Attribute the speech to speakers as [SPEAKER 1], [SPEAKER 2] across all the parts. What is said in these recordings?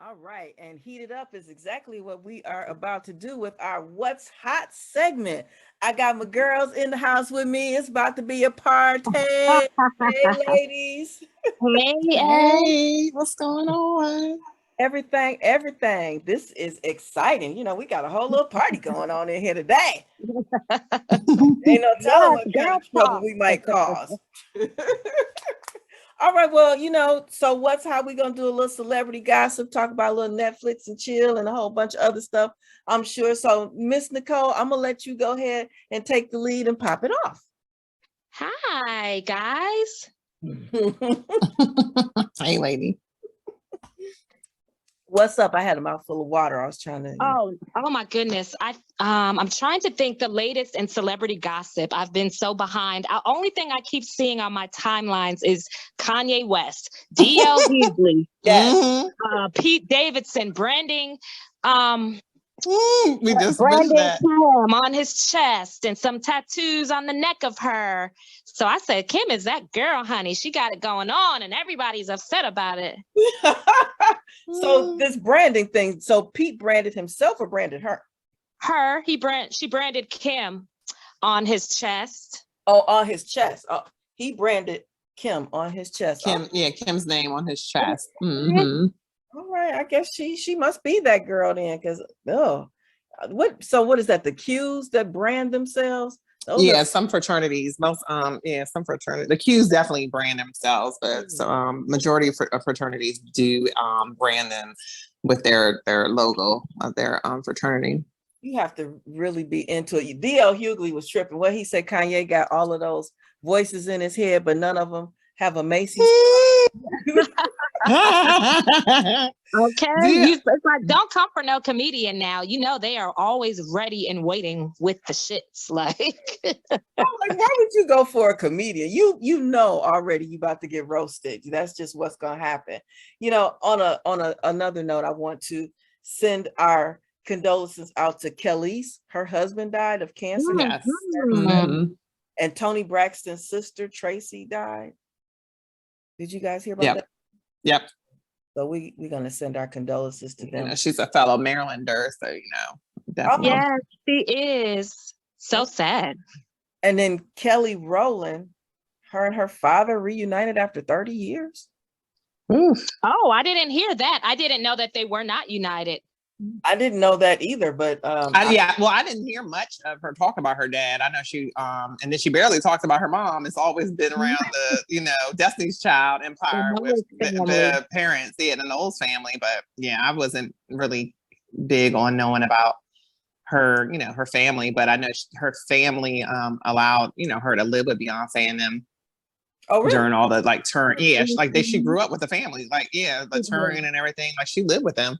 [SPEAKER 1] All right, and heated up is exactly what we are about to do with our What's Hot segment. I got my girls in the house with me. It's about to be a party. Hey, ladies.
[SPEAKER 2] Hey,
[SPEAKER 3] Hey, what's going on?
[SPEAKER 1] Everything. This is exciting. We got a whole little party going on in here today. Ain't no telling
[SPEAKER 2] yes,
[SPEAKER 1] what kind
[SPEAKER 2] girl
[SPEAKER 1] of trouble
[SPEAKER 2] talk.
[SPEAKER 1] we might cause. All right, well, so what's how we gonna do a little celebrity gossip, talk about a little Netflix and chill and a whole bunch of other stuff, I'm sure. So, Miss Nicole, I'm gonna let you go ahead and take the lead and pop it off.
[SPEAKER 2] Hi, guys.
[SPEAKER 3] Hey, lady.
[SPEAKER 1] What's up? I had a mouthful of water. I was trying to.
[SPEAKER 2] Oh my goodness. I'm trying to think the latest in celebrity gossip. I've been so behind. The only thing I keep seeing on my timelines is Kanye West, D.L. Hughley,
[SPEAKER 1] Yes.
[SPEAKER 2] Pete Davidson branding.
[SPEAKER 3] We just finished
[SPEAKER 2] Brandon
[SPEAKER 3] that.
[SPEAKER 2] Kim on his chest and some tattoos on the neck of her. So I said, Kim is that girl, honey. She got it going on, and everybody's upset about it.
[SPEAKER 1] So this branding thing. So Pete branded himself or branded her?
[SPEAKER 2] She branded Kim on his chest.
[SPEAKER 1] Oh, on his chest. Oh, he branded Kim on his chest.
[SPEAKER 3] Kim's name on his chest. Mm-hmm.
[SPEAKER 1] All right, I guess she must be that girl then, because what is that? The Qs that brand themselves?
[SPEAKER 3] Some fraternities. Some fraternities. The Qs definitely brand themselves, but majority of fraternities do brand them with their logo of their fraternity.
[SPEAKER 1] You have to really be into it. D.L. Hughley was tripping. What he said, Kanye got all of those voices in his head, but none of them have a Macy's.
[SPEAKER 2] Okay, it's like, don't come for no comedian now. They are always ready and waiting with the shits. Like,
[SPEAKER 1] why would you go for a comedian? You know already you about to get roasted. That's just what's gonna happen. On another note, I want to send our condolences out to Kelly's. Her husband died of cancer.
[SPEAKER 3] Yes.
[SPEAKER 1] Mm-hmm. And Tony Braxton's sister Tracy died. Did you guys hear about that?
[SPEAKER 3] Yep.
[SPEAKER 1] So we're gonna send our condolences to them.
[SPEAKER 3] She's a fellow Marylander, so definitely.
[SPEAKER 2] Yeah, she is. So sad.
[SPEAKER 1] And then Kelly Rowland, her and her father reunited after 30 years.
[SPEAKER 3] Oof.
[SPEAKER 2] Oh, I didn't hear that. I didn't know that they were not united.
[SPEAKER 1] I didn't know that either, but
[SPEAKER 3] I didn't hear much of her talk about her dad. I know she and then she barely talks about her mom. It's always been around the Destiny's Child empire with the parents, the Knowles family. But I wasn't really big on knowing about her, her family. But I know her family allowed her to live with Beyonce and them. Oh, really? During all the turn, she grew up with the family, the touring and everything. Like she lived with them.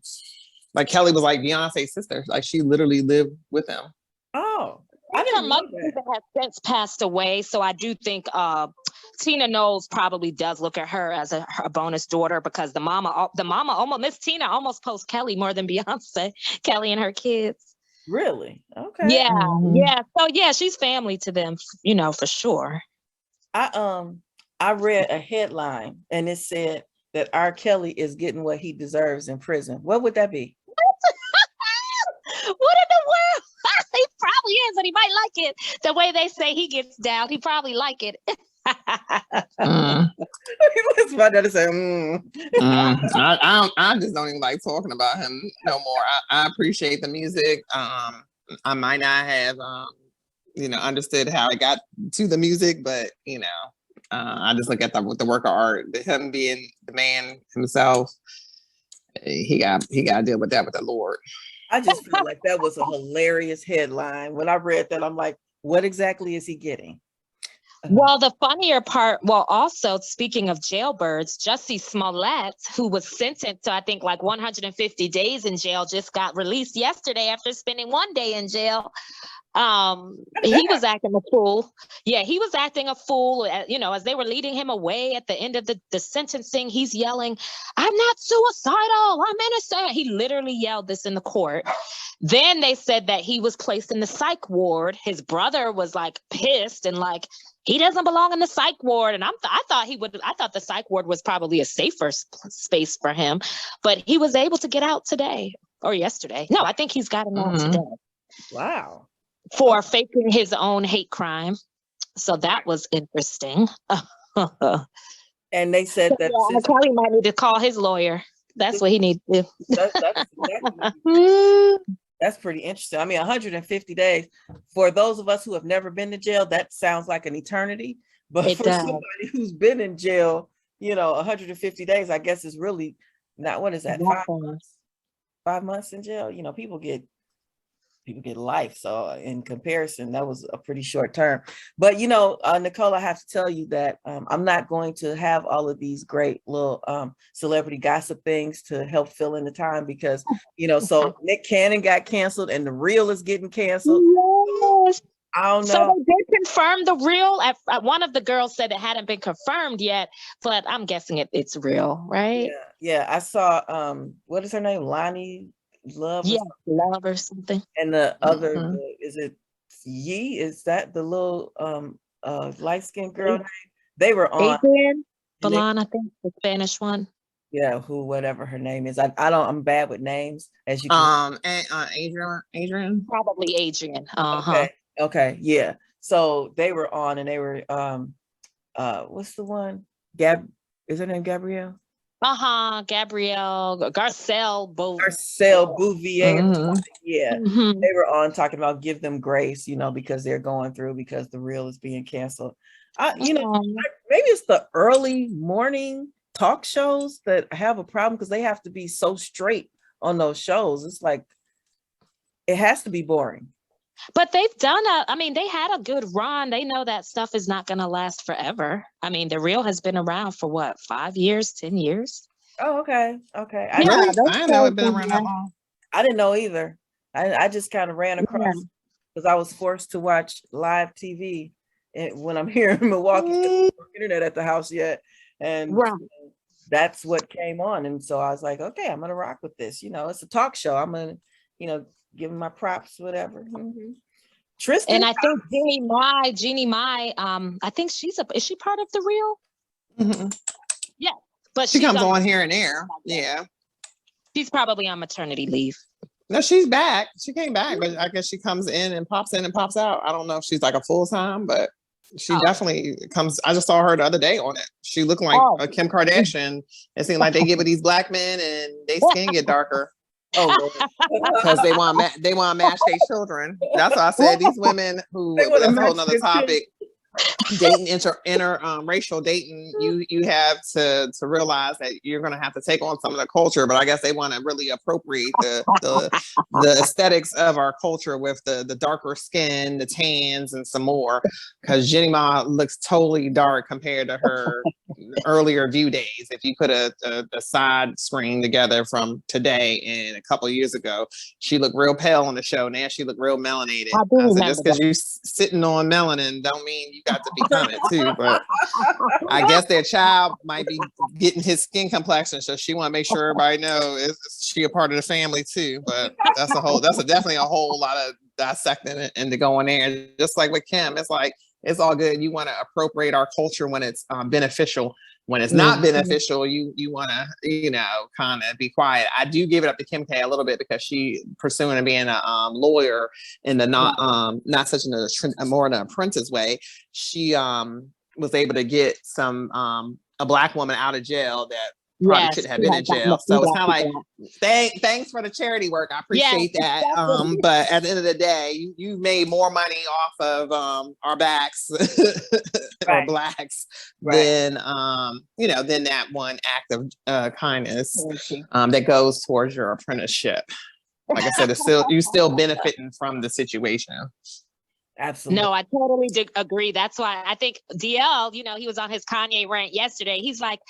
[SPEAKER 3] Like Kelly was like Beyonce's sister. Like she literally lived with them.
[SPEAKER 1] Oh,
[SPEAKER 2] I think her mother has since passed away. So I do think Tina Knowles probably does look at her as a bonus daughter, because the mama almost, Miss Tina almost posts Kelly more than Beyonce. Kelly and her kids.
[SPEAKER 1] Really? Okay.
[SPEAKER 2] Yeah. Mm-hmm. Yeah. So she's family to them, for sure.
[SPEAKER 1] I read a headline and it said that R. Kelly is getting what he deserves in prison. What would that be?
[SPEAKER 2] What in the world? He probably is, and he might like it. The way they say he gets down, he probably like it.
[SPEAKER 1] It's funny to say.
[SPEAKER 3] I just don't even like talking about him no more. I appreciate the music. I might not have understood how I got to the music, but I just look at the work of art. Him being the man himself, he got to deal with that with the Lord.
[SPEAKER 1] I just feel like that was a hilarious headline. When I read that, I'm like, what exactly is he getting?
[SPEAKER 2] Well, the funnier part, also speaking of jailbirds, Jussie Smollette, who was sentenced to, I think, 150 days in jail, just got released yesterday after spending 1 day in jail. He was acting a fool. Yeah, he was acting a fool. As they were leading him away at the end of the sentencing, he's yelling, "I'm not suicidal, I'm innocent." He literally yelled this in the court. Then they said that he was placed in the psych ward. His brother was like pissed and like, he doesn't belong in the psych ward. And I thought the psych ward was probably a safer space for him, but he was able to get out today or yesterday. No, I think he's gotten out today.
[SPEAKER 1] Wow.
[SPEAKER 2] For faking his own hate crime. So that was interesting.
[SPEAKER 1] And they said that
[SPEAKER 2] Kelly might need to call his lawyer. That's what he needs to
[SPEAKER 1] do. That's pretty interesting. I mean, 150 days. For those of us who have never been to jail, that sounds like an eternity. But for somebody who's been in jail, 150 days, I guess is really not, what is that? 5 months? 5 months in jail? People get life. So in comparison, that was a pretty short term. But Nicole, I have to tell you that I'm not going to have all of these great little celebrity gossip things to help fill in the time because so Nick Cannon got canceled and The Real is getting canceled.
[SPEAKER 2] Yes.
[SPEAKER 1] I don't know.
[SPEAKER 2] So they did confirm The Real. One of the girls said it hadn't been confirmed yet, but I'm guessing it's real, right?
[SPEAKER 1] Yeah. I saw what is her name? Lonnie Love,
[SPEAKER 2] Love or something.
[SPEAKER 1] And the other is it Yee? Is that the little light skinned girl name? They were on
[SPEAKER 2] Adrian Balan, I think, the Spanish one.
[SPEAKER 1] Yeah, whatever her name is. I'm bad with names, as you can.
[SPEAKER 3] Adrian.
[SPEAKER 2] Probably Adrian.
[SPEAKER 1] Okay, yeah. So they were on, and they were what's the one? Is her name Gabrielle?
[SPEAKER 2] Gabrielle Garcelle
[SPEAKER 1] Bouvier. Yeah. They were on talking about give them grace, because they're going through because The Real is being canceled. Maybe it's the early morning talk shows that have a problem because they have to be so straight on those shows. It's like it has to be boring.
[SPEAKER 2] But they've done they had a good run. They know that stuff is not going to last forever. I mean, The Real has been around for what, 5 years, 10 years?
[SPEAKER 1] Oh, okay.
[SPEAKER 3] I didn't know it'd been around that long.
[SPEAKER 1] I didn't know either. I just kind of ran across because I was forced to watch live TV when I'm here in Milwaukee. There's no internet at the house yet. And that's what came on. And so I was like, okay, I'm going to rock with this. It's a talk show. I'm going to, give them my props, whatever. Tristan.
[SPEAKER 2] And I think Jeannie Mai, I think is she part of The Real? Yeah. But
[SPEAKER 3] she comes on here and there. Yeah.
[SPEAKER 2] She's probably on maternity leave.
[SPEAKER 3] No, she's back. She came back, but I guess she comes in and pops out. I don't know if she's like a full-time, but she definitely comes. I just saw her the other day on it. She looked like a Kim Kardashian. It seemed like they give it these black men and they skin get darker. Because they want to match their children. That's why I said these women who that's a whole nother topic. Dating interracial dating, you have to realize that you're going to have to take on some of the culture, but I guess they want to really appropriate the aesthetics of our culture with the darker skin, the tans, and some more. Because Jenny Ma looks totally dark compared to her earlier view days. If you put a side screen together from today and a couple of years ago, she looked real pale on the show. Now she looked real melanated. I said, just because you're sitting on melanin don't mean you got to become it too. But I guess their child might be getting his skin complexion, so she want to make sure everybody knows is she a part of the family too. But that's definitely a whole lot of dissecting and to go in there. Just like with Kim, it's like it's all good. You want to appropriate our culture when it's beneficial. When it's not beneficial, you want to, kind of be quiet. I do give it up to Kim K a little bit because she pursuing and being a lawyer in the not such a more in an apprentice way. She was able to get a black woman out of jail that probably shouldn't have been in jail. So it's kind of like, thanks for the charity work. I appreciate that. But at the end of the day, you made more money off of our backs or blacks than than that one act of kindness that goes towards your apprenticeship. Like I said, you're still benefiting from the situation.
[SPEAKER 1] Absolutely.
[SPEAKER 2] No, I totally agree. That's why I think DL, he was on his Kanye rant yesterday. He's like,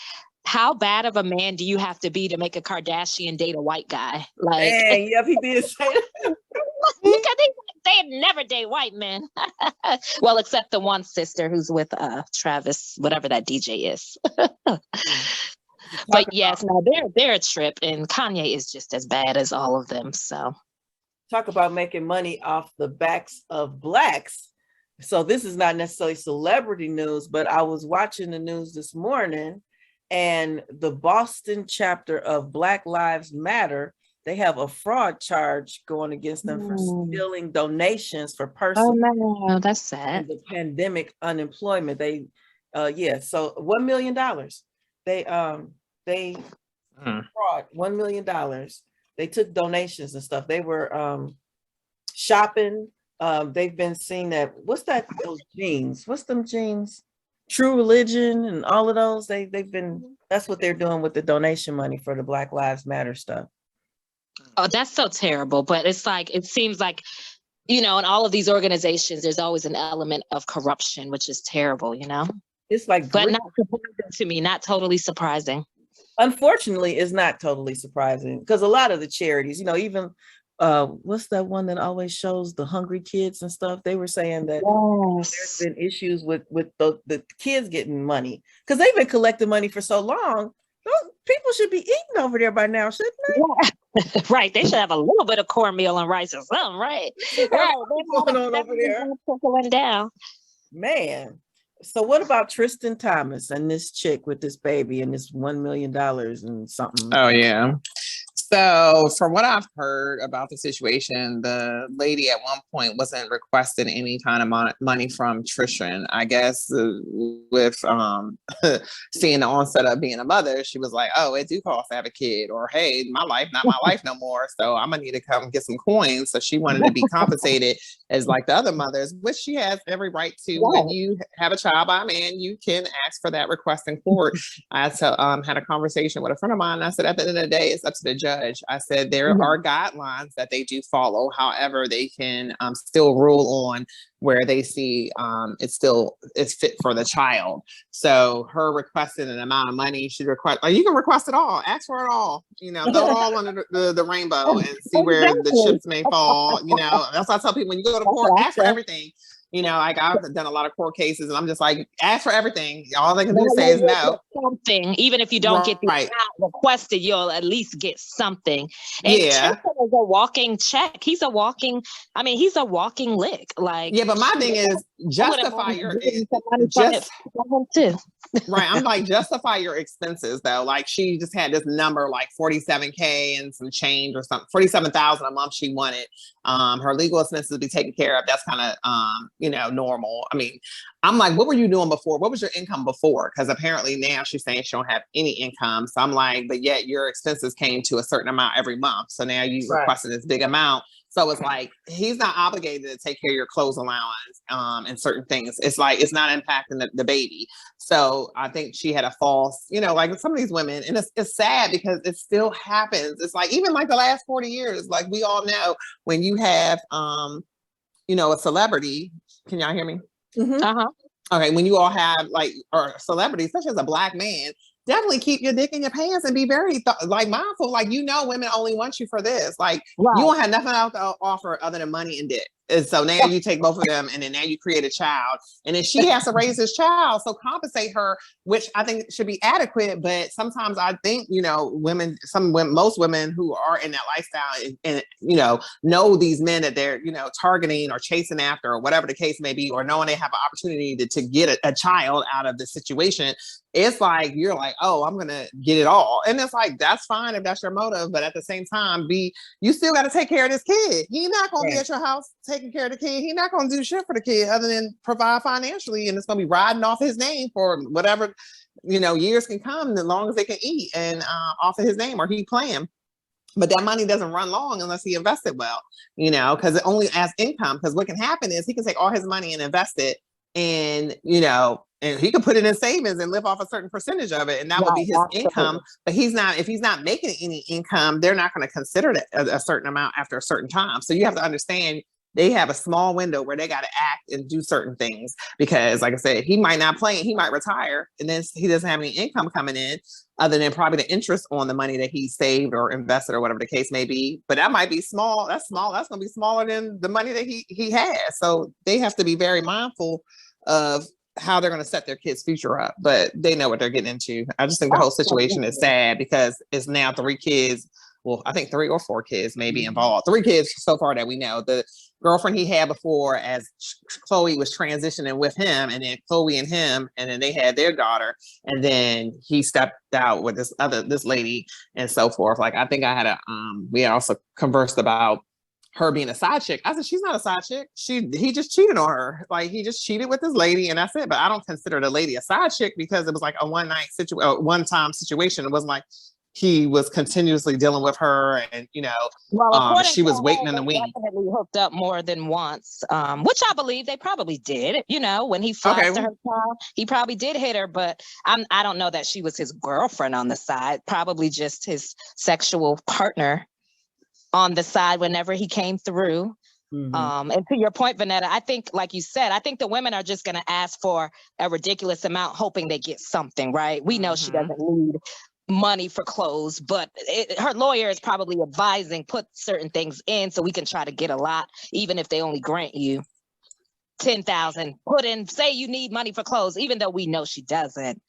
[SPEAKER 2] how bad of a man do you have to be to make a Kardashian date a white guy? Like,
[SPEAKER 1] man, yep, he did say that.
[SPEAKER 2] look at they never date white men. Well, except the one sister who's with Travis, whatever that DJ is. But yes, no, they're a trip, and Kanye is just as bad as all of them. So
[SPEAKER 1] talk about making money off the backs of Blacks. So this is not necessarily celebrity news, but I was watching the news this morning, and the Boston chapter of Black Lives Matter, they have a fraud charge going against them for stealing donations for persons.
[SPEAKER 2] Oh no, that's sad.
[SPEAKER 1] The pandemic unemployment. They so $1 million. They fraud $1 million. They took donations and stuff. They were shopping. They've been seeing that. What's that? Those jeans. What's them jeans? True Religion and all of those. They've been. That's what they're doing with the donation money for the Black Lives Matter stuff.
[SPEAKER 2] Oh, that's so terrible. But it's like, it seems like, in all of these organizations, there's always an element of corruption, which is terrible.
[SPEAKER 1] It's like,
[SPEAKER 2] but not surprising to me. Not totally surprising.
[SPEAKER 1] Unfortunately, it's not totally surprising because a lot of the charities, even what's that one that always shows the hungry kids and stuff? They were saying that there's been issues with the kids getting money because they've been collecting money for so long. Those people should be eating over there by now, shouldn't they?
[SPEAKER 2] Yeah. Right. They should have a little bit of cornmeal and rice or something, right? Right.
[SPEAKER 1] What's going on over there?
[SPEAKER 2] Trickling down.
[SPEAKER 1] Man. So what about Tristan Thomas and this chick with this baby and this $1 million and something?
[SPEAKER 3] Oh, yeah. So from what I've heard about the situation, the lady at one point wasn't requesting any kind of money from Tristan. I guess with seeing the onset of being a mother, she was like, oh, it do cost to have a kid, or hey, my life, not my life no more. So I'm gonna need to come get some coins. So she wanted to be compensated as like the other mothers, which she has every right to. Yeah. When you have a child by a man, you can ask for that request in court. I had a conversation with a friend of mine. And I said, at the end of the day, it's up to the judge. I said there are guidelines that they do follow. However, they can still rule on where they see it's fit for the child. So her requesting an amount of money, she request, you can request it all, ask for it all, throw it all under the rainbow and see where the chips may fall. That's why I tell people when you go to court, ask for everything. Like I've done a lot of court cases and I'm just like, ask for everything. All they can do say is no.
[SPEAKER 2] Something, even if you don't get the amount requested, you'll at least get something. And
[SPEAKER 3] yeah.
[SPEAKER 2] Tristan is a walking check. He's a walking lick. Like,
[SPEAKER 3] yeah, but my thing is justify your right. I'm like, justify your expenses though. Like she just had this number like 47K and some change or something, 47,000 a month she wanted. Her legal expenses to be taken care of. That's kind of normal. I mean, I'm like, what were you doing before? What was your income before? Because apparently now she's saying she don't have any income. So I'm like, but yet your expenses came to a certain amount every month. So now you requested this big amount. So it's like, he's not obligated to take care of your clothes allowance and certain things. It's like, it's not impacting the baby. So I think she had a false, like some of these women, and it's sad because it still happens. It's like, even like the last 40 years, like we all know when you have, a celebrity, can y'all hear me?
[SPEAKER 2] Mm-hmm. Uh-huh.
[SPEAKER 3] Okay. When you all have or celebrity, especially as a Black man, definitely keep your dick in your pants and be very mindful. Like, women only want you for this. Like you don't have nothing else to offer other than money and dick. And so now you take both of them and then now you create a child and then she has to raise this child. So compensate her, which I think should be adequate. But sometimes I think, most women who are in that lifestyle and know these men that they're, targeting or chasing after or whatever the case may be, or knowing they have an opportunity to get a child out of the situation. It's like, you're like, oh, I'm going to get it all. And it's like, that's fine if that's your motive. But at the same time, you still got to take care of this kid. He's not going to be at your house taking care of the kid. He's not going to do shit for the kid other than provide financially. And it's going to be riding off his name for whatever, years can come, as long as they can eat and off of his name or he playing. But that money doesn't run long unless he invested well, because it only as income. Because what can happen is he can take all his money and invest it and, and he could put it in savings and live off a certain percentage of it. And that would be his income. But if he's not making any income, they're not going to consider that a certain amount after a certain time. So you have to understand They have a small window where they got to act and do certain things because, like I said, he might not play, he might retire, and then he doesn't have any income coming in other than probably the interest on the money that he saved or invested or whatever the case may be. But that might be small. That's small. That's going to be smaller than the money that he has. So they have to be very mindful of how they're going to set their kids' future up. But they know what they're getting into. I just think the whole situation is sad because it's now 3 kids. Well, I think 3 or 4 kids may be involved. 3 kids so far that we know. The girlfriend he had before, as Chloe was transitioning with him, and then Chloe and him, and then they had their daughter, and then he stepped out with this lady and so forth. Like, I think I had we also conversed about her being a side chick. I said, she's not a side chick. He just cheated on her. Like, he just cheated with this lady and that's it. But I don't consider the lady a side chick because it was like a one-time situation. It wasn't like he was continuously dealing with her and, she was waiting in the wings.
[SPEAKER 2] Definitely hooked up more than once, which I believe they probably did. When he flies to her town, he probably did hit her, but I don't know that she was his girlfriend on the side, probably just his sexual partner on the side whenever he came through. And to your point, Vanetta, I think, like you said, I think the women are just going to ask for a ridiculous amount, hoping they get something, right? We know she doesn't need money for clothes, but her lawyer is probably advising, put certain things in so we can try to get a lot, even if they only grant you 10,000. Put in, say you need money for clothes, even though we know she doesn't.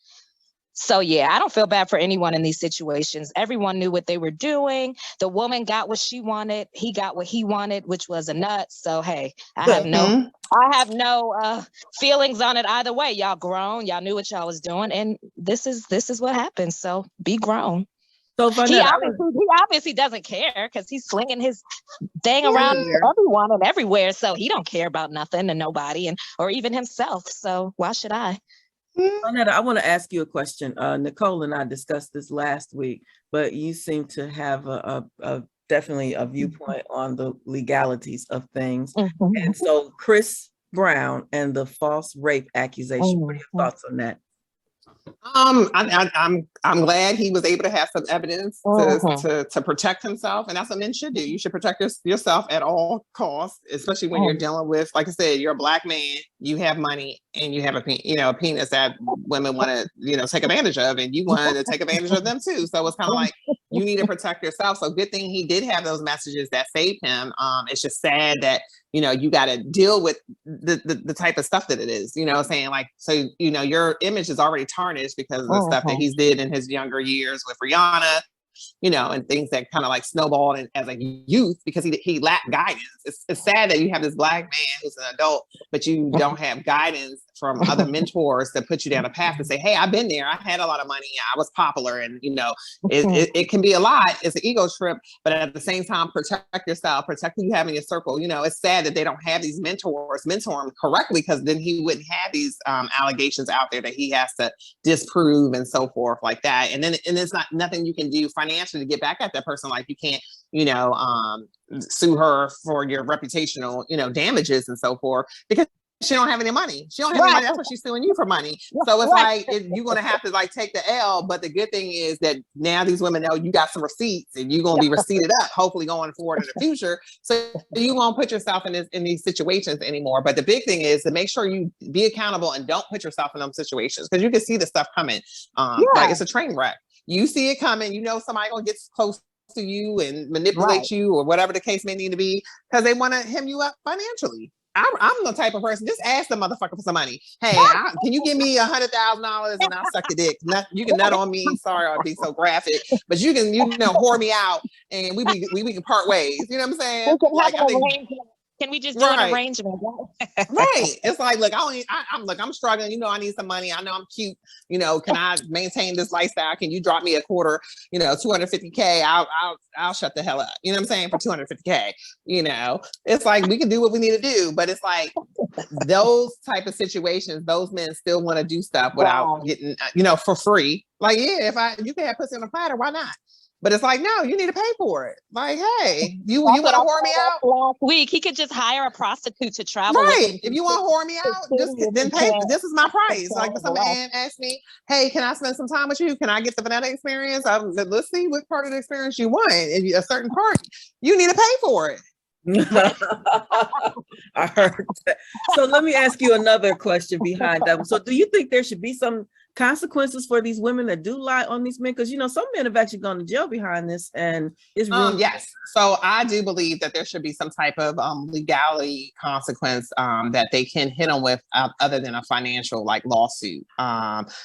[SPEAKER 2] So yeah, I don't feel bad for anyone in these situations. Everyone knew what they were doing. The woman got what she wanted. He got what he wanted, which was a nut. So hey, I have no feelings on it either way. Y'all grown. Y'all knew what y'all was doing, and this is what happens. So be grown.
[SPEAKER 1] So
[SPEAKER 2] he obviously doesn't care because he's slinging his thing around to everyone and everywhere. So he don't care about nothing and nobody, or even himself. So why should I?
[SPEAKER 1] Annetta, I want to ask you a question. Nicole and I discussed this last week, but you seem to have definitely a viewpoint on the legalities of things. And so Chris Brown and the false rape accusation, what are your thoughts on that?
[SPEAKER 3] I'm glad he was able to have some evidence to protect himself, and that's what men should do. You should protect yourself at all costs, especially when you're dealing with, like I said, you're a Black man, you have money, and you have a penis that women want to take advantage of, and you want to take advantage of them too. So it's kind of like you need to protect yourself. So good thing he did have those messages that saved him. It's just sad that you got to deal with the type of stuff that it is, saying like, so, your image is already tarnished because of the stuff that he's did in his younger years with Rihanna, and things that kind of like snowballed as a youth because he lacked guidance. It's sad that you have this Black man who's an adult, but you don't have guidance from other mentors to put you down a path and say, hey, I've been there. I had a lot of money. I was popular. And, it can be a lot. It's an ego trip. But at the same time, protect yourself, protect who you have in your circle. It's sad that they don't have these mentors mentor him correctly, because then he wouldn't have these allegations out there that he has to disprove and so forth like that. And it's not nothing you can do financially to get back at that person. Like you can't, sue her for your reputational, damages and so forth, because she don't have any money. She don't have any money. That's what she's suing you for money. So it's like you're going to have to take the L. But the good thing is that now these women know you got some receipts and you're going to be receipted up, hopefully going forward in the future. So you won't put yourself in these situations anymore. But the big thing is to make sure you be accountable and don't put yourself in those situations, because you can see the stuff coming. Like it's a train wreck. You see it coming. Somebody going to get close to you and manipulate you or whatever the case may need to be, because they want to hem you up financially. I'm the type of person, just ask the motherfucker for some money. Hey, can you give me $100,000 and I'll suck your dick? You can nut on me. Sorry, I'll be so graphic, but you can, whore me out and we can part ways. You know what I'm saying?
[SPEAKER 2] Can we just do an arrangement?
[SPEAKER 3] Right. It's like, look, I'm struggling. I need some money. I know I'm cute. Can I maintain this lifestyle? Can you drop me a quarter? $250K. I'll shut the hell up. You know what I'm saying? For $250K. It's like we can do what we need to do, but it's like those type of situations. Those men still want to do stuff without getting, for free. Like, you can have pussy on a platter. Why not? But it's like, no, you need to pay for it. Like, hey, you want to whore me out?
[SPEAKER 2] Last week, he could just hire a prostitute to travel.
[SPEAKER 3] Right. If you want to whore me out, then pay. This is my price. Like, if some man asks me, hey, can I spend some time with you? Can I get the Vanetta experience? Let's see what part of the experience you want. If a certain part, you need to pay for it.
[SPEAKER 1] I heard that. So let me ask you another question behind that. So do you think there should be some consequences for these women that do lie on these men? Because, you know, some men have actually gone to jail behind this, and it's really
[SPEAKER 3] yes. So I do believe that there should be some type of legality consequence that they can hit them with other than a financial like lawsuit.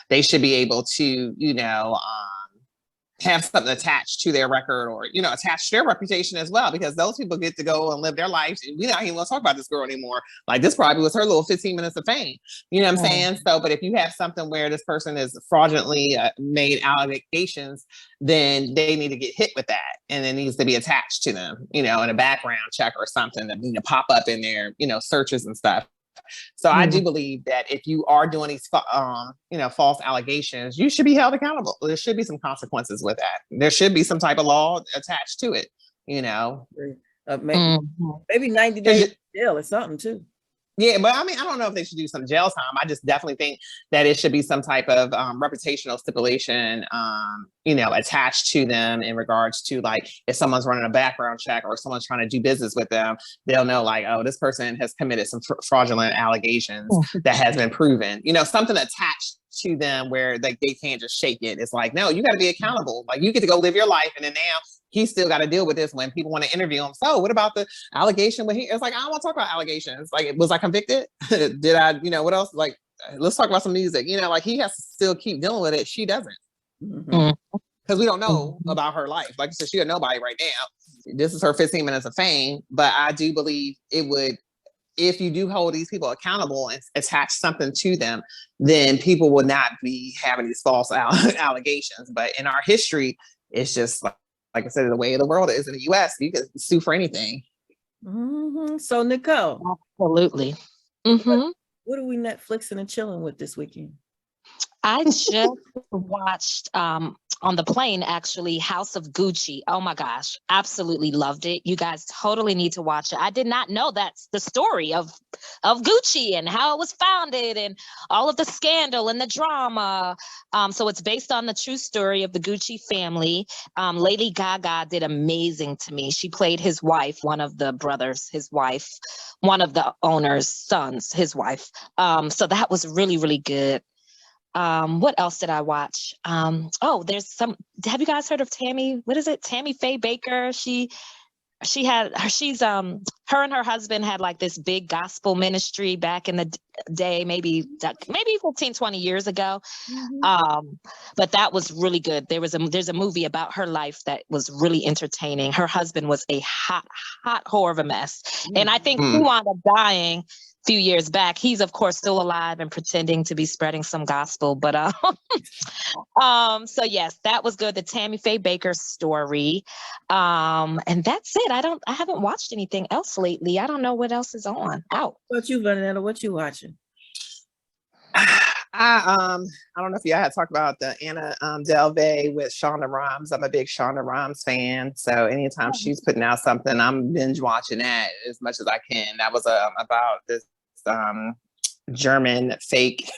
[SPEAKER 3] They should be able to, you know, have something attached to their record or, you know, attached to their reputation as well, because those people get to go and live their lives. And we don't even want to talk about this girl anymore. Like this probably was her little 15 minutes of fame. You know what I'm saying? So, but if you have something where this person is fraudulently made allegations, then they need to get hit with that. And it needs to be attached to them, you know, in a background check or something that need to pop up in their, you know, searches and stuff. So I do believe that if you are doing these, you know, false allegations, you should be held accountable. There should be some consequences with that. There should be some type of law attached to it, you know.
[SPEAKER 1] Maybe 90 days jail or something too.
[SPEAKER 3] Yeah, but I mean, I don't know if they should do some jail time. I just definitely think that it should be some type of reputational stipulation, you know, attached to them in regards to like if someone's running a background check or someone's trying to do business with them, they'll know like, oh, this person has committed some fraudulent allegations that has been proven. You know, something attached to them where like they can't just shake it. It's like, no, you got to be accountable. Like you get to go live your life, and then now he's still got to deal with this when people want to interview him. So what about the allegation when it's like, I don't want to talk about allegations. Like, was I convicted? Did I, you know, what else? Like, let's talk about some music, you know, like he has to still keep dealing with it. She doesn't. Because we don't know about her life. Like I said, she a nobody right now. This is her 15 minutes of fame. But I do believe it would, if you do hold these people accountable and attach something to them, then people will not be having these false allegations. But in our history, it's just like I said, the way the world is in the US, you can sue for anything.
[SPEAKER 1] So Nicole.
[SPEAKER 2] Absolutely.
[SPEAKER 1] What are we Netflixing and chilling with this weekend?
[SPEAKER 2] I just watched on the plane, actually, House of Gucci. Oh my gosh, absolutely loved it. You guys totally need to watch it. I did not know that's the story of Gucci and how it was founded and all of the scandal and the drama. So it's based on the true story of the Gucci family. Lady Gaga did amazing to me. She played his wife, one of the brothers, his wife, one of the owner's sons, his wife. So that was really, really good. What else did I watch? There's some, have you guys heard of Tammy? What is it? Tammy Faye Baker. Her and her husband had like this big gospel ministry back in the day, maybe 15, 20 years ago. But that was really good. There's a movie about her life that was really entertaining. Her husband was a hot whore of a mess. And I think he wound up dying few years back. He's of course still alive and pretending to be spreading some gospel, but so yes, that was good. The Tammy Faye Baker story, and that's it. I haven't watched anything else lately. I don't know what else is on out.
[SPEAKER 1] What you, Vanessa? What you watching?
[SPEAKER 3] I don't know if y'all had talked about the Anna Delvey with Shonda Rhimes. I'm a big Shonda Rhimes fan, so anytime she's putting out something, I'm binge watching that as much as I can. That was about this German fake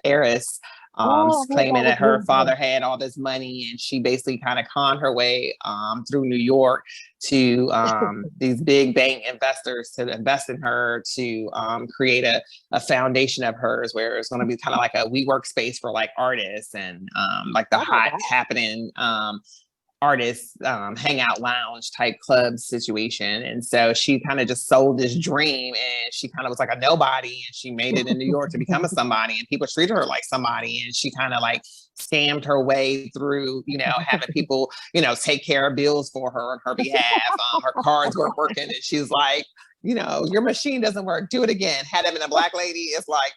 [SPEAKER 3] heiress claiming that her father had all this money, and she basically kind of conned her way through New York to these big bank investors to invest in her to create a foundation of hers where it's going to be kind of like a WeWork space for like artists and like the hot happening artists hangout lounge type club situation. And so she kind of just sold this dream, and she kind of was like a nobody, and she made it in New York to become a somebody, and people treated her like somebody, and she kind of like scammed her way through, you know, having people, you know, take care of bills for her on her behalf. Her cards weren't working, and she's like, you know, your machine doesn't work, do it again. Had him in a black lady. It's like,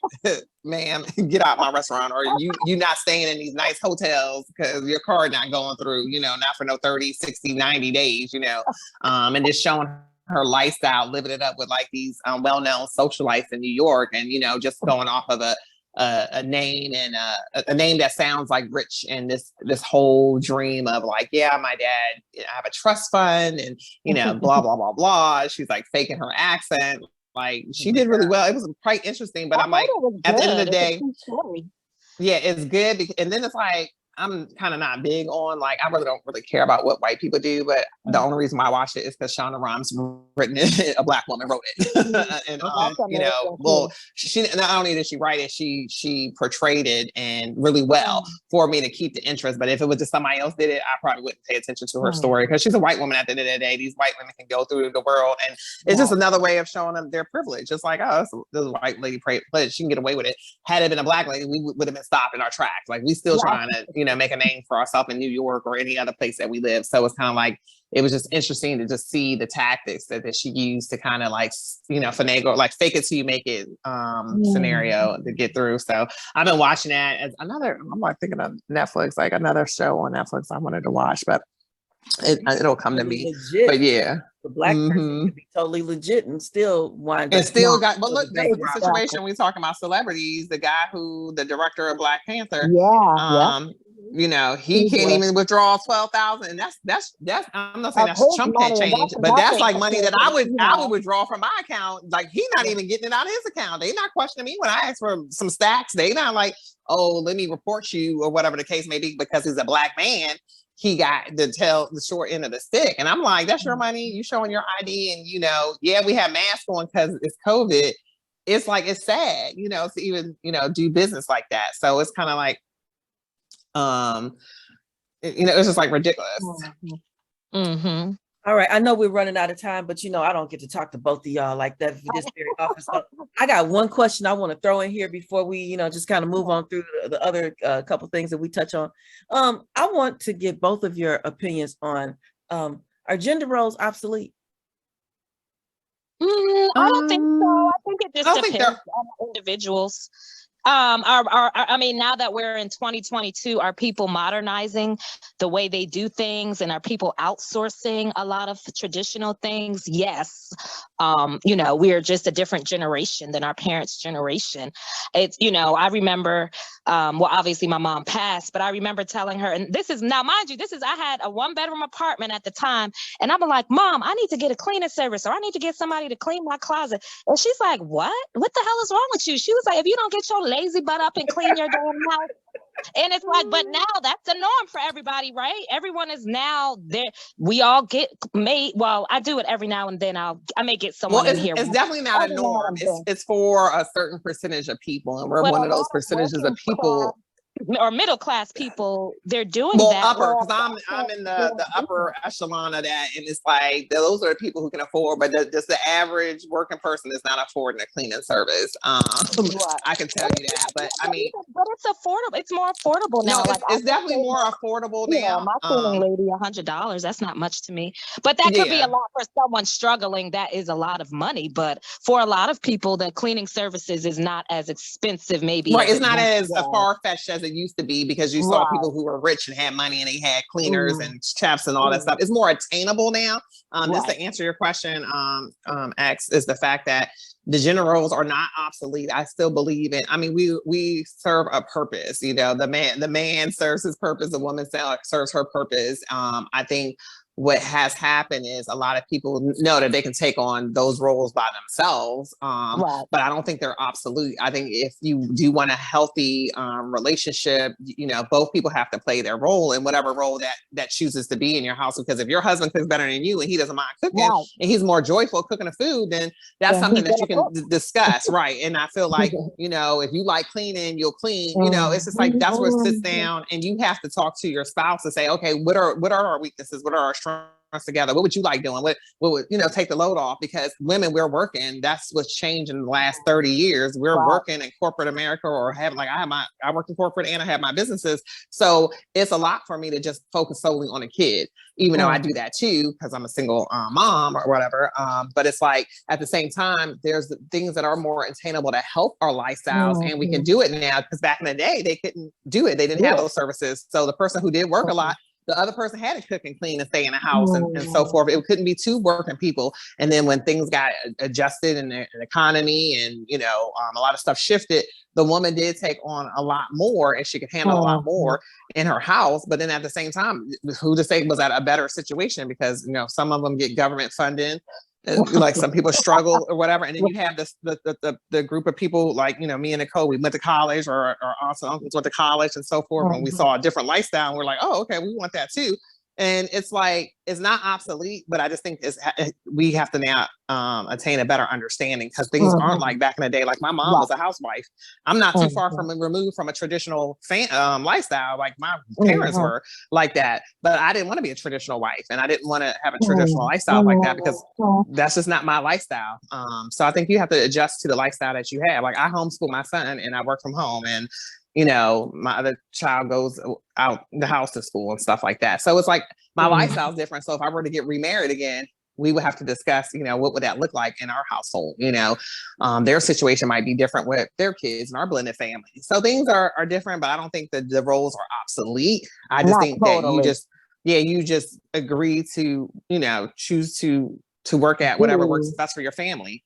[SPEAKER 3] ma'am, get out my restaurant, or you not staying in these nice hotels because your card not going through, you know, not for no 30, 60, 90 days, you know, and just showing her lifestyle, living it up with like these well-known socialites in New York, and, you know, just going off of a name and a name that sounds like rich, and this whole dream of like, yeah, my dad, I have a trust fund, and, you know, blah blah blah blah. She's like faking her accent. Like she did really well. It was quite interesting, but I'm like, at the end of the day, yeah, it's good. And then it's like, I'm kind of not big on, like, I really don't really care about what white people do, but the only reason why I watched it is because Shonda Rhimes written it, a black woman wrote it. And, you know, well, she not only did she write it, she portrayed it and really well for me to keep the interest. But if it was just somebody else did it, I probably wouldn't pay attention to her story, because she's a white woman at the end of the day. These white women can go through the world, and it's just another way of showing them their privilege. It's like, oh, this white lady privilege, she can get away with it. Had it been a black lady, we would have been stopped in our tracks. Like, we still trying to, you know, make a name for ourselves in New York or any other place that we live. So it's kind of like, it was just interesting to just see the tactics that she used to kind of, like, you know, finagle, like, fake it till you make it scenario to get through. So I've been watching that as another, I'm like thinking of Netflix, like another show on Netflix I wanted to watch, but it'll come to me. Legit. But yeah,
[SPEAKER 1] the black person could be totally legit and still wind
[SPEAKER 3] and
[SPEAKER 1] up.
[SPEAKER 3] Still got, but look, that's the situation. We talking about celebrities. The guy the director of Black Panther, you know, he can't even withdraw 12,000, and that's I'm not saying that's chump change, but that's like money that I would withdraw from my account. Like, he's not even getting it out of his account. They not questioning me when I ask for some stacks. They not like, oh, let me report you or whatever the case may be, because he's a black man. He got to tell the short end of the stick. And I'm like, that's your money. You showing your ID. And, you know, yeah, we have masks on because it's COVID. It's like, it's sad, you know, to even, you know, do business like that. So it's kind of like, you know, it's just like ridiculous.
[SPEAKER 1] All right, I know we're running out of time, but, you know, I don't get to talk to both of y'all like that for this very often. So I got one question I want to throw in here before we, you know, just kind of move on through the other couple things that we touch on. I want to get both of your opinions on, are gender roles obsolete?
[SPEAKER 2] I don't think so. I think it just depends on individuals. I mean, now that we're in 2022, are people modernizing the way they do things, and are people outsourcing a lot of traditional things? Yes. You know, we're just a different generation than our parents' generation. It's, you know, I remember, well, obviously my mom passed, but I remember telling her, and this is now, mind you, I had a 1-bedroom apartment at the time, and I'm like, Mom, I need to get a cleaning service, or I need to get somebody to clean my closet. And she's like, what the hell is wrong with you? She was like, if you don't get your lazy butt up and clean your damn house. And it's like, but now that's the norm for everybody, right? Everyone is now there. We all get made. Well, I do it every now and then. I may get someone in here.
[SPEAKER 3] It's definitely not a norm. It's for a certain percentage of people, and we're one of those percentages of people.
[SPEAKER 2] Or middle class people, they're doing
[SPEAKER 3] that.
[SPEAKER 2] Upper,
[SPEAKER 3] because I'm in the upper echelon of that, and it's like those are the people who can afford, but just the average working person is not affording a cleaning service. I can tell you that, but I mean,
[SPEAKER 2] but it's affordable. It's more affordable now.
[SPEAKER 3] No, it's definitely more affordable now.
[SPEAKER 2] My cleaning lady, $100. That's not much to me, but that could be a lot for someone struggling. That is a lot of money, but for a lot of people, the cleaning services is not as expensive. Maybe
[SPEAKER 3] it's not as far-fetched as it used to be, because you saw people who were rich and had money, and they had cleaners and chefs and all that stuff. It's more attainable now. Just to answer your question, X, is the fact that the gender roles are not obsolete. I still believe in. I mean, we serve a purpose. You know, the man serves his purpose. The woman serves her purpose. I think what has happened is a lot of people know that they can take on those roles by themselves, but I don't think they're obsolete. I think if you do want a healthy relationship, you know, both people have to play their role in whatever role that chooses to be in your house. Because if your husband cooks better than you and he doesn't mind cooking, and he's more joyful cooking the food, then that's something that you can discuss, right? And I feel like, you know, if you like cleaning, you'll clean. You know, it's just like that's where it sits down, and you have to talk to your spouse to say, okay, what are our weaknesses? What are our strengths? Together, what would you like doing? What would, you know, take the load off? Because women, we're working. That's what's changed in the last 30 years. We're working in corporate America, or I work in corporate and I have my businesses. So it's a lot for me to just focus solely on a kid, even though I do that too, because I'm a single mom or whatever. But it's like, at the same time, there's things that are more attainable to help our lifestyles, and we can do it now, because back in the day, they couldn't do it. They didn't have those services. So the person who did work a lot, the other person had to cook and clean and stay in the house and so forth. It couldn't be two working people. And then when things got adjusted in the economy, and, you know, a lot of stuff shifted, the woman did take on a lot more, and she could handle a lot more in her house. But then at the same time, who to say was at a better situation? Because, you know, some of them get government funding. Like some people struggle or whatever, and then you have this the group of people like, you know, me and Nicole, we went to college, or our aunts and uncles went to college and so forth, and we saw a different lifestyle and we're like, oh, okay, we want that too. And it's like, it's not obsolete, but I just think we have to now attain a better understanding, because things aren't like back in the day. Like my mom was a housewife. I'm not too far from removed from a traditional lifestyle. Like my parents were like that, but I didn't want to be a traditional wife, and I didn't want to have a traditional lifestyle like that, because that's just not my lifestyle. So I think you have to adjust to the lifestyle that you have. Like I homeschool my son and I work from home, and you know, my other child goes out the house to school and stuff like that. So it's like my lifestyle is different. So if I were to get remarried again, we would have to discuss, you know, what would that look like in our household? You know, their situation might be different with their kids and our blended family. So things are different, but I don't think that the roles are obsolete. I just think that you just agree to, you know, choose to work at whatever works best for your family.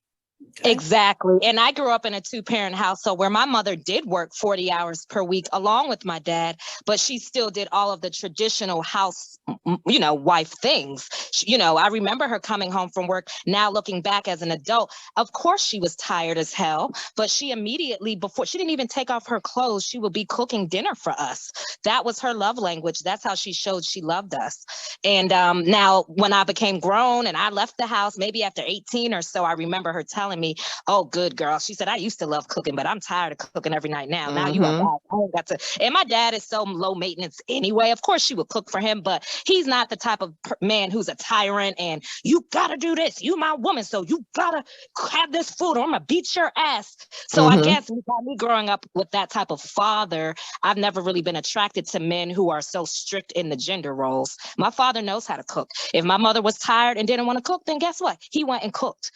[SPEAKER 2] Exactly. And I grew up in a 2-parent household where my mother did work 40 hours per week along with my dad, but she still did all of the traditional house, you know, wife things. You know, I remember her coming home from work. Now looking back as an adult, of course she was tired as hell, but she immediately, before she didn't even take off her clothes, she would be cooking dinner for us. That was her love language. That's how she showed she loved us. And now when I became grown and I left the house, maybe after 18 or so, I remember her telling me, oh, good girl. She said, I used to love cooking, but I'm tired of cooking every night now. Now you have got to. And my dad is so low maintenance anyway. Of course, she would cook for him, but he's not the type of man who's a tyrant and you got to do this. You my woman, so you got to have this food or I'm going to beat your ass. So I guess by me growing up with that type of father, I've never really been attracted to men who are so strict in the gender roles. My father knows how to cook. If my mother was tired and didn't want to cook, then guess what? He went and cooked.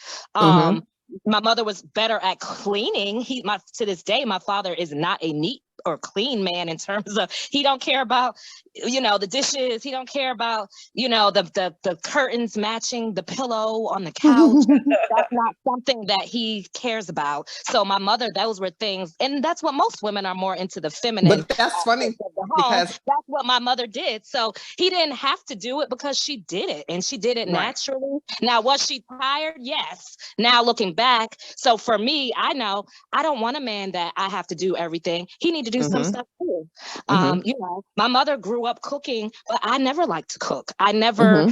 [SPEAKER 2] My mother was better at cleaning. To this day, my father is not a neat or clean man in terms of, he don't care about, you know, the dishes. He don't care about, you know, the curtains matching the pillow on the couch. That's not something that he cares about. So my mother, those were things, and that's what most women are more into, the feminine.
[SPEAKER 3] But that's funny because
[SPEAKER 2] that's what my mother did. So he didn't have to do it because she did it, and she did it naturally. Now, was she tired? Yes. Now looking back, so for me, I know I don't want a man that I have to do everything. He needs to do some stuff too. You know, my mother grew up cooking, but I never liked to cook. I never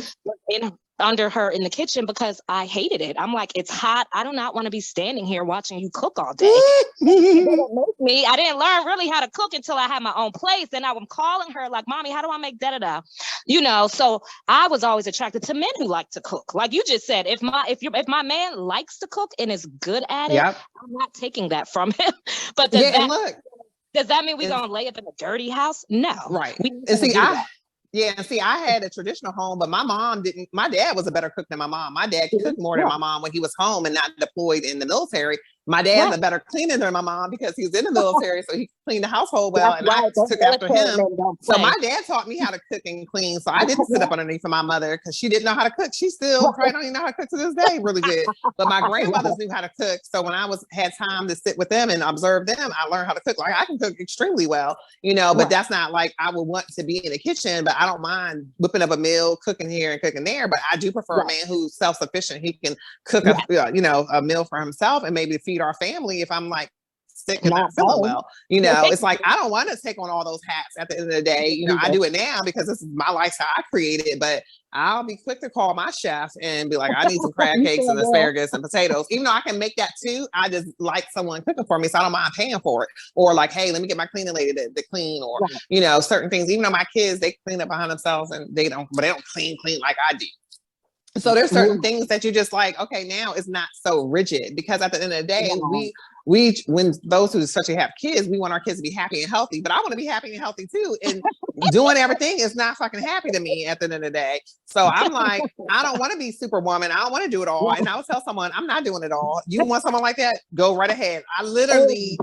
[SPEAKER 2] under her in the kitchen because I hated it. I'm like, it's hot. I do not want to be standing here watching you cook all day. I didn't learn really how to cook until I had my own place. And I'm calling her like, Mommy, how do I make da-da-da? You know, so I was always attracted to men who like to cook. Like you just said, if my man likes to cook and is good at it, I'm not taking that from him. But does that mean we're going to lay up in a dirty house? No.
[SPEAKER 3] Right. And see, I had a traditional home, but my mom didn't. My dad was a better cook than my mom. My dad cooked more than my mom when he was home and not deployed in the military. My dad's a better cleaner than my mom because he was in the military, so he cleaned the household well, and I took after him. So my dad taught me how to cook and clean. So I didn't sit up underneath of my mother because she didn't know how to cook. She still probably don't even know how to cook to this day really good. But my grandmothers knew how to cook. So when I had time to sit with them and observe them, I learned how to cook. Like I can cook extremely well, you know, but that's not like I would want to be in the kitchen, but I don't mind whipping up a meal, cooking here and cooking there. But I do prefer a man who's self-sufficient. He can cook a meal for himself and maybe feed our family if I'm like sick and not feeling well. You know, it's like I don't want to take on all those hats at the end of the day. You know, I do it now because this is my lifestyle I created, but I'll be quick to call my chef and be like, I need some crab cakes and asparagus and potatoes. Even though I can make that too, I just like someone cooking for me, so I don't mind paying for it. Or like, hey, let me get my cleaning lady to clean, or you know, certain things. Even though my kids, they clean up behind themselves and they don't clean like I do. So there's certain things that you just like, okay, now it's not so rigid, because at the end of the day, when those who especially have kids, we want our kids to be happy and healthy, but I want to be happy and healthy too. And doing everything is not fucking happy to me at the end of the day. So I'm like, I don't want to be superwoman. I don't want to do it all. And I'll tell someone, I'm not doing it all. You want someone like that? Go right ahead. I literally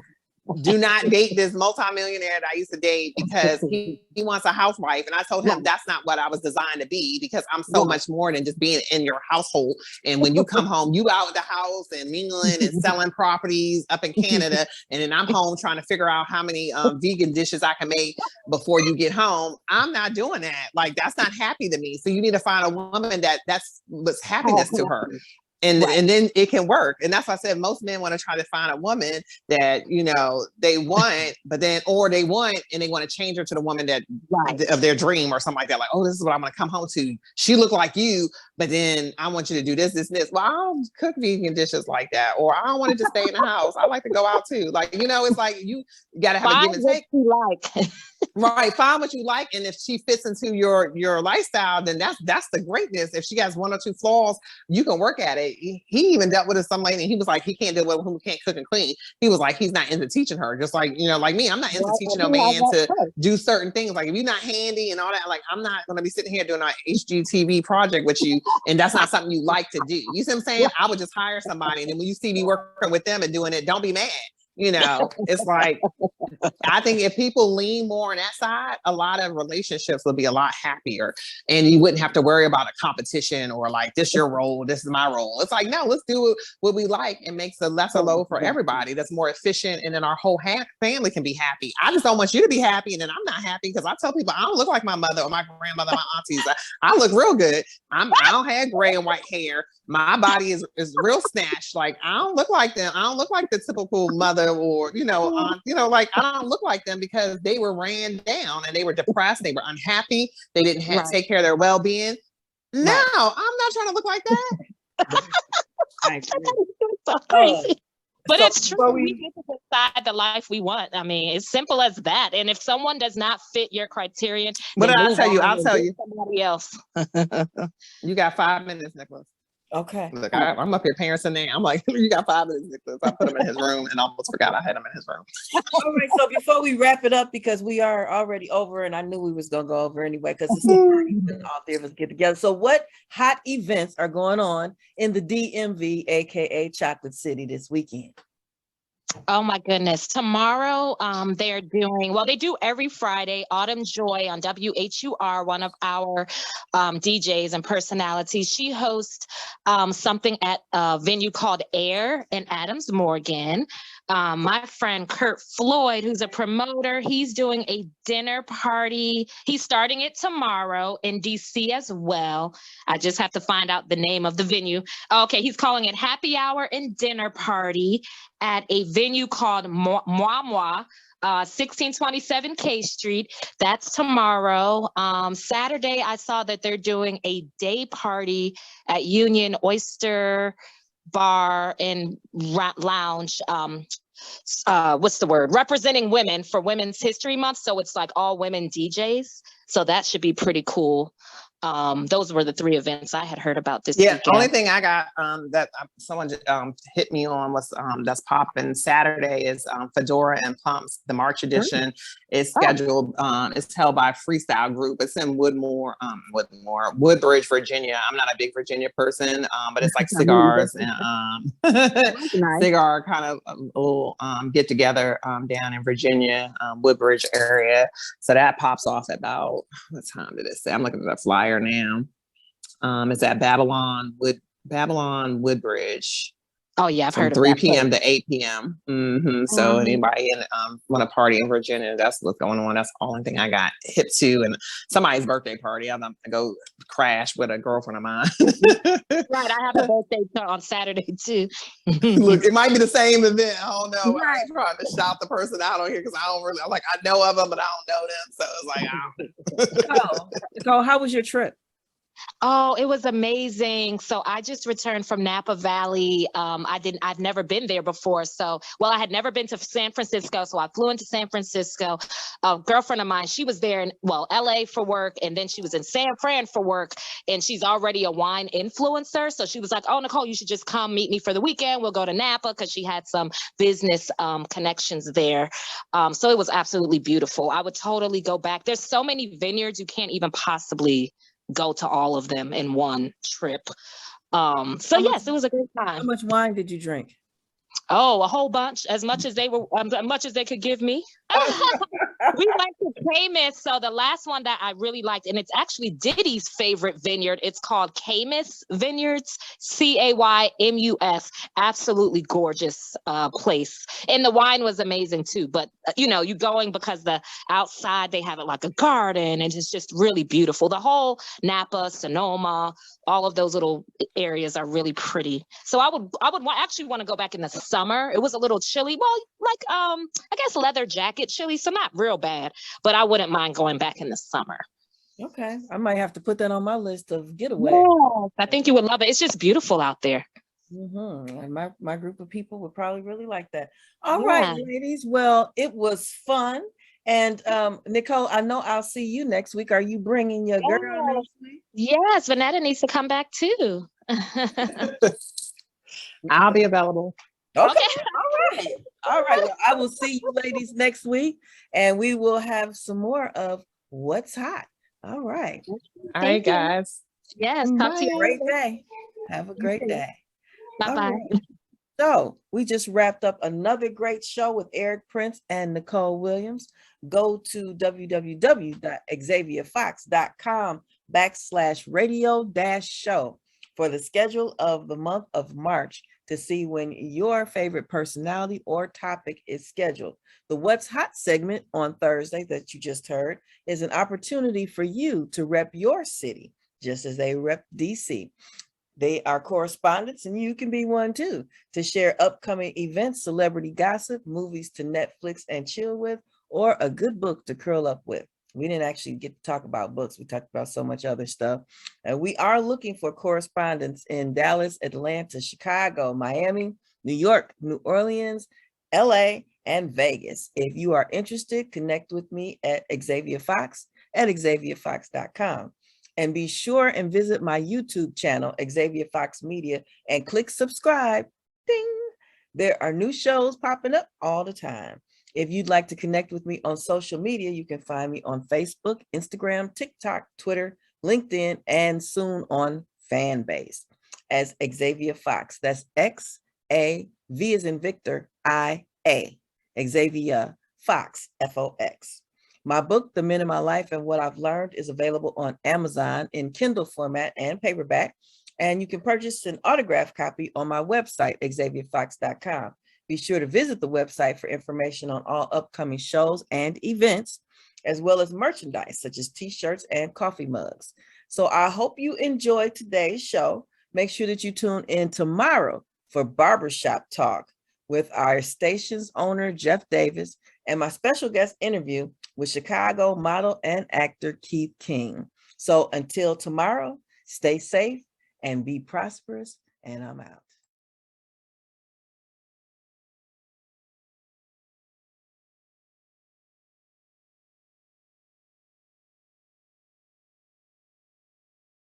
[SPEAKER 3] do not date this multimillionaire that I used to date because he wants a housewife. And I told him that's not what I was designed to be, because I'm so much more than just being in your household. And when you come home, you out of the house and mingling and selling properties up in Canada. And then I'm home trying to figure out how many vegan dishes I can make before you get home. I'm not doing that. Like, that's not happy to me. So you need to find a woman that's happiness to her. And
[SPEAKER 2] Right.
[SPEAKER 3] and then it can work. And that's why I said most men want to try to find a woman that, you know, they want, but then, or they want, and they want to change her to the woman that of their dream or something like that. Like, oh, this is what I'm going to come home to. She look like you, but then I want you to do this, this, and this. Well, I don't cook vegan dishes like that. Or I don't want to just stay in the house. I like to go out too. Like, you know, it's like you got to have a give and take.
[SPEAKER 2] Like.
[SPEAKER 3] Right, find what you like, and if she fits into your lifestyle, then that's the greatness. If she has one or two flaws, you can work at it. He even dealt with some lady, and he was like, he can't deal with who can't cook and clean. He was like, he's not into teaching her, just like, you know, like me, I'm not into teaching no man to do certain things. Like if you're not handy and all that, like I'm not gonna be sitting here doing an HGTV project with you, and that's not something you like to do. You see what I'm saying? I would just hire somebody, and then when you see me working with them and doing it, don't be mad. You know, it's like, I think if people lean more on that side, a lot of relationships will be a lot happier, and you wouldn't have to worry about a competition or like, this your role, this is my role. It's like, no, let's do what we like and makes a lesser load for everybody. That's more efficient. And then our whole family can be happy. I just don't want you to be happy. And then I'm not happy because I tell people I don't look like my mother or my grandmother, my aunties. I look real good. I don't have gray and white hair. My body is real snatched. Like I don't look like them. I don't look like the typical mother or, you know, like I don't look like them because they were ran down and they were depressed. They were unhappy. They didn't have to take care of their well-being. No, I'm not trying to look like that.
[SPEAKER 2] So crazy. But so it's true. We get to decide the life we want. I mean, it's simple as that. And if someone does not fit your criterion,
[SPEAKER 3] but I'll tell you.
[SPEAKER 2] Somebody else.
[SPEAKER 3] You got 5 minutes, Nicholas.
[SPEAKER 1] Okay.
[SPEAKER 3] Look, I'm up here parenting name. I'm like, you got 5 minutes, Nicholas. I put him in his room and almost forgot I had him in his room.
[SPEAKER 1] All right. So before we wrap it up, because we are already over, and I knew we was gonna go over anyway, because it's important when all three of us get together. So what hot events are going on in the DMV, aka Chocolate City, this weekend?
[SPEAKER 2] Oh my goodness. Tomorrow, they do every Friday, Autumn Joy on WHUR, one of our DJs and personalities. She hosts something at a venue called Air in Adams Morgan. My friend Kurt Floyd, who's a promoter, he's doing a dinner party. He's starting it tomorrow in DC as well. I just have to find out the name of the venue. Okay, he's calling it Happy Hour and Dinner Party at a venue called Moi, 1627 K Street. That's tomorrow. Saturday, I saw that they're doing a day party at Union Oyster Bar and Lounge. What's the word? Representing women for Women's History Month. So it's like all women DJs. So that should be pretty cool. Those were the 3 events I had heard about this weekend.
[SPEAKER 3] Only thing I got that someone hit me on was that's popping Saturday is Fedora and Pumps. The March edition is scheduled. It's held by a freestyle group. It's in Woodbridge, Virginia. I'm not a big Virginia person, but it's like cigars and cigar kind of little get together down in Virginia, Woodbridge area. So that pops off at about, what time did it say? I'm looking at the flyer now. It's at Babylon Woodbridge.
[SPEAKER 2] Oh yeah, I've heard of
[SPEAKER 3] 3 p.m. to 8 p.m. So anybody in want to party in Virginia, that's what's going on. That's the only thing I got hip to, and somebody's birthday party. I'm gonna go crash with a girlfriend of mine.
[SPEAKER 2] Right, I have a birthday on Saturday too.
[SPEAKER 3] Look, it might be the same event. I don't know. Right. I'm trying to shout the person out on here because I don't really I know of them, but I don't know them. So it's like,
[SPEAKER 1] So how was your trip?
[SPEAKER 2] Oh, it was amazing. So I just returned from Napa Valley. I've never been there before. So, I had never been to San Francisco. So I flew into San Francisco. A girlfriend of mine, she was there in, LA for work. And then she was in San Fran for work. And she's already a wine influencer. So she was like, oh, Nicole, you should just come meet me for the weekend. We'll go to Napa, because she had some business connections there. So it was absolutely beautiful. I would totally go back. There's so many vineyards, you can't even possibly go to all of them in one trip. Yes, it was a great time.
[SPEAKER 1] How much wine did you drink?
[SPEAKER 2] Oh, a whole bunch, as much as they could give me. We went to Camus. So the last one that I really liked, and it's actually Diddy's favorite vineyard. It's called Camus Vineyards, Caymus. Absolutely gorgeous place. And the wine was amazing too. But you going because the outside they have it like a garden, and it's just really beautiful. The whole Napa, Sonoma, all of those little areas are really pretty. So I would actually want to go back in the summer. It was a little chilly. Well, like I guess leather jacket chilly, so not real bad, but I wouldn't mind going back in the summer.
[SPEAKER 1] Okay, I might have to put that on my list of getaway.
[SPEAKER 2] Yes, I think you would love it. It's just beautiful out there.
[SPEAKER 1] And my group of people would probably really like that. All right, ladies. Well, it was fun. And Nicole, I know I'll see you next week. Are you bringing your girl next week?
[SPEAKER 2] Yes, Vanetta needs to come back too.
[SPEAKER 3] I'll be available.
[SPEAKER 1] Okay. All right. Well, I will see you ladies next week, and we will have some more of What's Hot. All right.
[SPEAKER 3] All right, guys.
[SPEAKER 2] Yes. Talk to you.
[SPEAKER 1] Great day. Have a great day.
[SPEAKER 2] Bye-bye.
[SPEAKER 1] Right. So we just wrapped up another great show with Eric Prince and Nicole Williams. Go to www.xavierfox.com/radio-show for the schedule of the month of March to see when your favorite personality or topic is scheduled. The What's Hot segment on Thursday that you just heard is an opportunity for you to rep your city, just as they rep DC. They are correspondents, and you can be one too, to share upcoming events, celebrity gossip, movies to Netflix and chill with, or a good book to curl up with. We didn't actually get to talk about books. We talked about so much other stuff. And we are looking for correspondents in Dallas, Atlanta, Chicago, Miami, New York, New Orleans, LA, and Vegas. If you are interested, connect with me at Xavier Fox at xavierfox.com. And be sure and visit my YouTube channel, Xavier Fox Media, and click subscribe. Ding! There are new shows popping up all the time. If you'd like to connect with me on social media, you can find me on Facebook, Instagram, TikTok, Twitter, LinkedIn, and soon on Fanbase as Xavier Fox. That's X-A-V as in Victor, I-A. Xavier Fox, F-O-X. My book, The Men in My Life and What I've Learned, is available on Amazon in Kindle format and paperback. And you can purchase an autographed copy on my website, xavierfox.com. Be sure to visit the website for information on all upcoming shows and events, as well as merchandise such as t-shirts and coffee mugs. So I hope you enjoyed today's show. Make sure that you tune in tomorrow for Barbershop Talk with our station's owner, Jeff Davis, and my special guest interview with Chicago model and actor Keith King. So until tomorrow, stay safe and be prosperous, and I'm out.